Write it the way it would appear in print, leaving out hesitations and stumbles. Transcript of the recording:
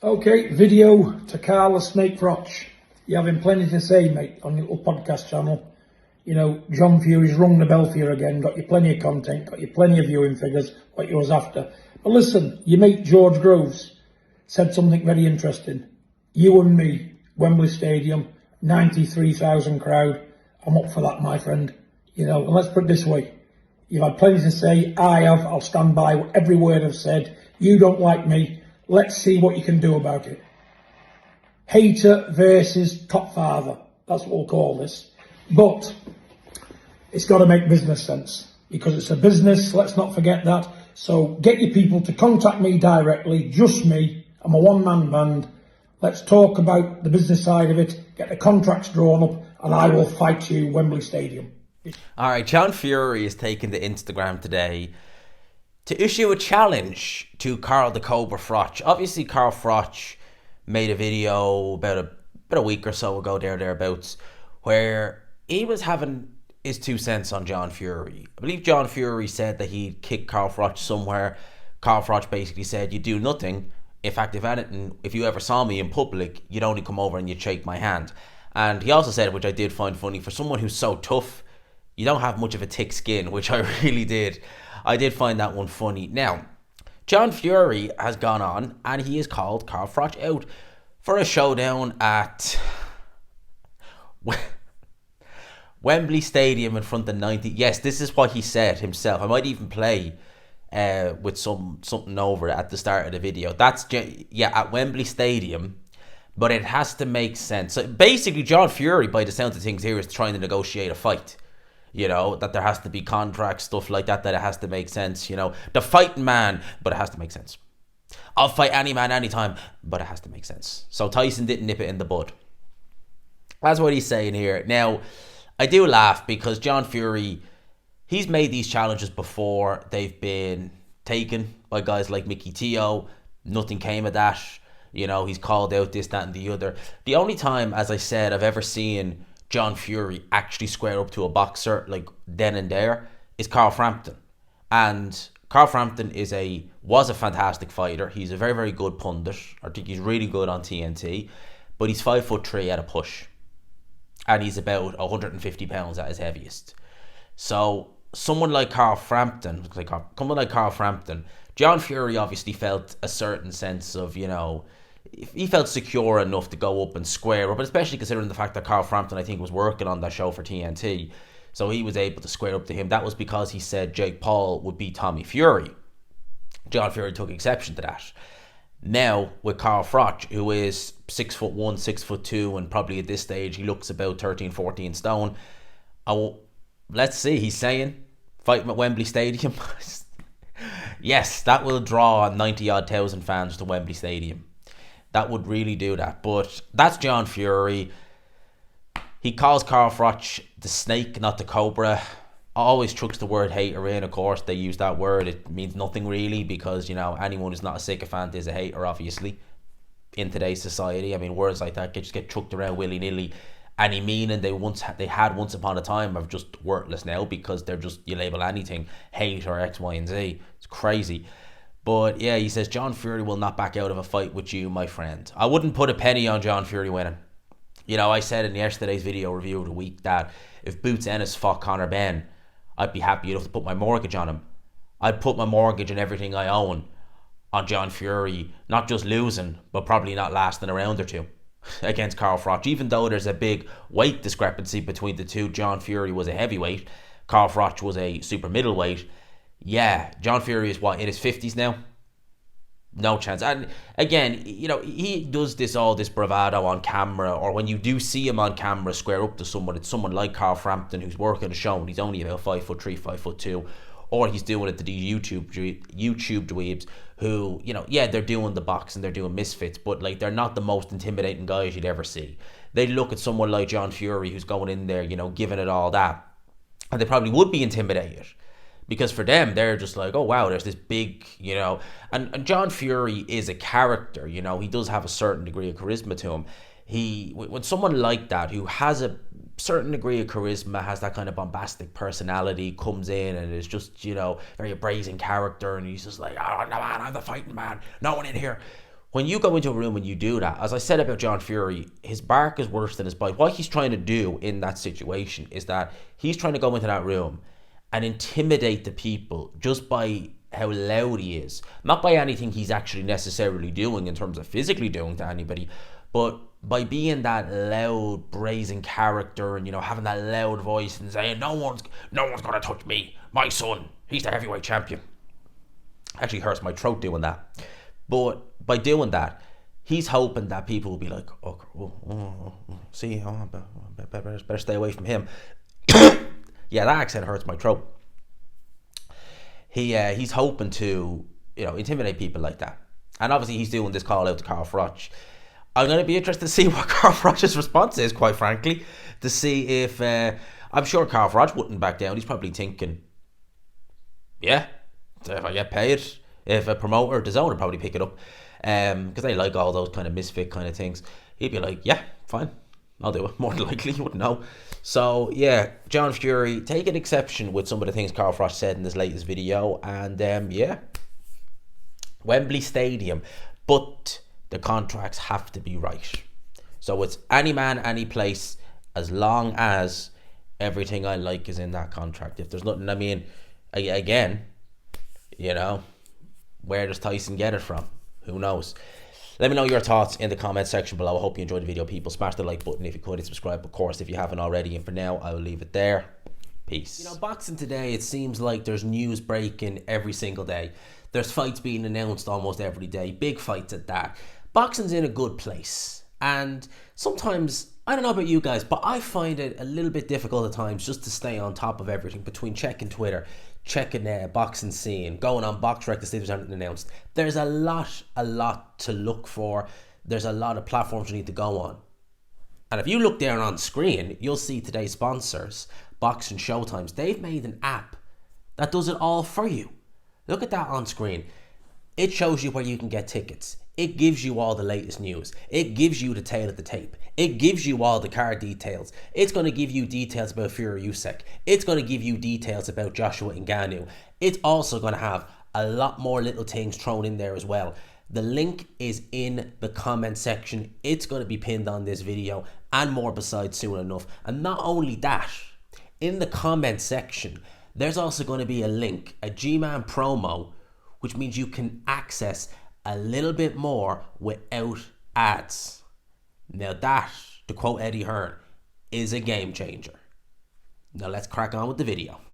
Okay, video to Carla Snake Froch. You're having plenty to say, mate, on your little podcast channel. You know, John Fury's rung the bell for you again, got you plenty of content, got you plenty of viewing figures, what you was after. But listen, your mate George Groves said something very interesting. You and me, Wembley Stadium, 93,000 crowd. I'm up for that, my friend. You know, and let's put it this way. You've had plenty to say. I have. I'll stand by every word I've said. You don't like me. Let's see what you can do about it. Hater versus top father. That's what we'll call this. But it's got to make business sense because it's a business. Let's not forget that. So get your people to contact me directly, just me. I'm a one-man band. Let's talk about the business side of it, get the contracts drawn up, and I will fight you Wembley Stadium. All right, John Fury is taking to Instagram today to issue a challenge to Carl the Cobra Froch. Obviously, Carl Froch made a video about a week or so ago, thereabouts, where he was having his 2 cents on John Fury. I believe John Fury said that he'd kick Carl Froch somewhere. Carl Froch basically said, you do nothing. In fact, if anything, if you ever saw me in public, you'd only come over and you'd shake my hand. And he also said, which I did find funny, for someone who's so tough, you don't have much of a thick skin, which I really did. I did find that one funny. Now, John Fury has gone on and he has called Carl Froch out for a showdown at Wembley Stadium in front of 90. Yes, this is what he said himself. I might even play with something over at the start of the video. That's at Wembley Stadium, but it has to make sense. So basically, John Fury, by the sounds of things here, is trying to negotiate a fight. You know, that there has to be contracts, stuff like that, that it has to make sense. You know, the fighting man, but it has to make sense. I'll fight any man anytime, but it has to make sense. So Tyson didn't nip it in the bud. That's what he's saying here. Now, I do laugh because John Fury, he's made these challenges before. They've been taken by guys like Mickey Teo. Nothing came of that. You know, he's called out this, that, and the other. The only time, as I said, I've ever seen John Fury actually square up to a boxer like then and there is Carl Frampton. And Carl Frampton was a fantastic fighter. He's a very, very good pundit. I think he's really good on TNT. But he's 5'3" at a push. And he's about 150 pounds at his heaviest. So someone like Carl Frampton, John Fury obviously felt a certain sense of, you know, he felt secure enough to go up and square up, but especially considering the fact that Carl Frampton, I think, was working on that show for TNT, so he was able to square up to him. That was because he said Jake Paul would beat Tommy Fury. John Fury took exception to that. Now, with Carl Froch, who is 6'1", 6'2", and probably at this stage, he looks about 13, 14 stone. Let's see, he's saying, fight at Wembley Stadium. Yes, that will draw 90-odd thousand fans to Wembley Stadium. That would really do that. But that's John Fury. He calls Carl Froch the snake, not the cobra. Always chucks the word hater in. Of course, they use that word. It means nothing really because, you know, anyone who's not a sycophant is a hater, obviously, in today's society. I mean, words like that just get chucked around willy-nilly. Any meaning they had once upon a time are just worthless now because they're just, you label anything hate or X, Y, and Z. It's crazy. But yeah, he says, John Fury will not back out of a fight with you, my friend. I wouldn't put a penny on John Fury winning. You know, I said in yesterday's video review of the week that if Boots Ennis fought Conor Benn, I'd be happy enough to put my mortgage on him. I'd put my mortgage and everything I own on John Fury, not just losing, but probably not lasting a round or two against Carl Froch. Even though there's a big weight discrepancy between the two, John Fury was a heavyweight, Carl Froch was a super middleweight. Yeah, John Fury is in his 50s now? No chance. And again, you know, he does all this bravado on camera, or when you do see him on camera square up to someone, it's someone like Carl Frampton who's working a show and he's only about 5'3", 5'2", or he's doing it to these YouTube dweebs who, you know, yeah, they're doing the boxing, they're doing misfits, but like they're not the most intimidating guys you'd ever see. They look at someone like John Fury who's going in there, you know, giving it all that, and they probably would be intimidated. Because for them, they're just like, oh, wow, there's this big, you know. And John Fury is a character, you know. He does have a certain degree of charisma to him. When someone like that, who has a certain degree of charisma, has that kind of bombastic personality, comes in and is just, you know, very brazen character, and he's just like, oh, no, man, I'm the fighting man. No one in here. when you go into a room and you do that, as I said about John Fury, his bark is worse than his bite. What he's trying to do in that situation is that he's trying to go into that room and intimidate the people just by how loud he is. Not by anything he's actually necessarily doing in terms of physically doing to anybody, but by being that loud, brazen character and, having that loud voice and saying, no one's gonna touch me. My son, he's the heavyweight champion. Actually hurts my throat doing that. But by doing that, he's hoping that people will be like, better stay away from him. Yeah, that accent hurts my throat. He's hoping to, intimidate people like that. And obviously he's doing this call out to Carl Froch. I'm going to be interested to see what Carl Froch's response is, quite frankly, to see if, I'm sure Carl Froch wouldn't back down. He's probably thinking, yeah, so if I get paid, if a promoter, DAZN would probably pick it up, because they like all those kind of misfit kind of things. He'd be like, yeah, fine, I'll do it. More than likely, you wouldn't know. So yeah, John Fury, take an exception with some of the things Carl Froch said in his latest video, and yeah, Wembley Stadium, but the contracts have to be right. So it's any man, any place, as long as everything I like is in that contract. If there's nothing, again, where does Tyson get it from? Who knows? Let me know your thoughts in the comment section below. I hope you enjoyed the video, people. Smash the like button if you could, and subscribe, of course, if you haven't already. And for now, I will leave it there. Peace. Boxing today, it seems like there's news breaking every single day. There's fights being announced almost every day. Big fights at that. Boxing's in a good place. And sometimes, I don't know about you guys, but I find it a little bit difficult at times just to stay on top of everything, between checking Twitter, checking boxing scene, going on BoxRec to see if there's anything announced. There's a lot to look for. There's a lot of platforms you need to go on. And if you look down on screen, you'll see today's sponsors, Boxing Showtimes. They've made an app that does it all for you. Look at that on screen. It shows you where you can get tickets. It gives you all the latest news. It gives you the tail of the tape. It gives you all the card details. It's going to give you details about Fury Usyk. It's going to give you details about Joshua Ngannou. It's also going to have a lot more little things thrown in there as well. The link is in the comment section. It's going to be pinned on this video and more besides soon enough. And not only that, in the comment section, there's also going to be a link, a G-Man promo, which means you can access a little bit more without ads. Now that, to quote Eddie Hearn, is a game changer. Now let's crack on with the video.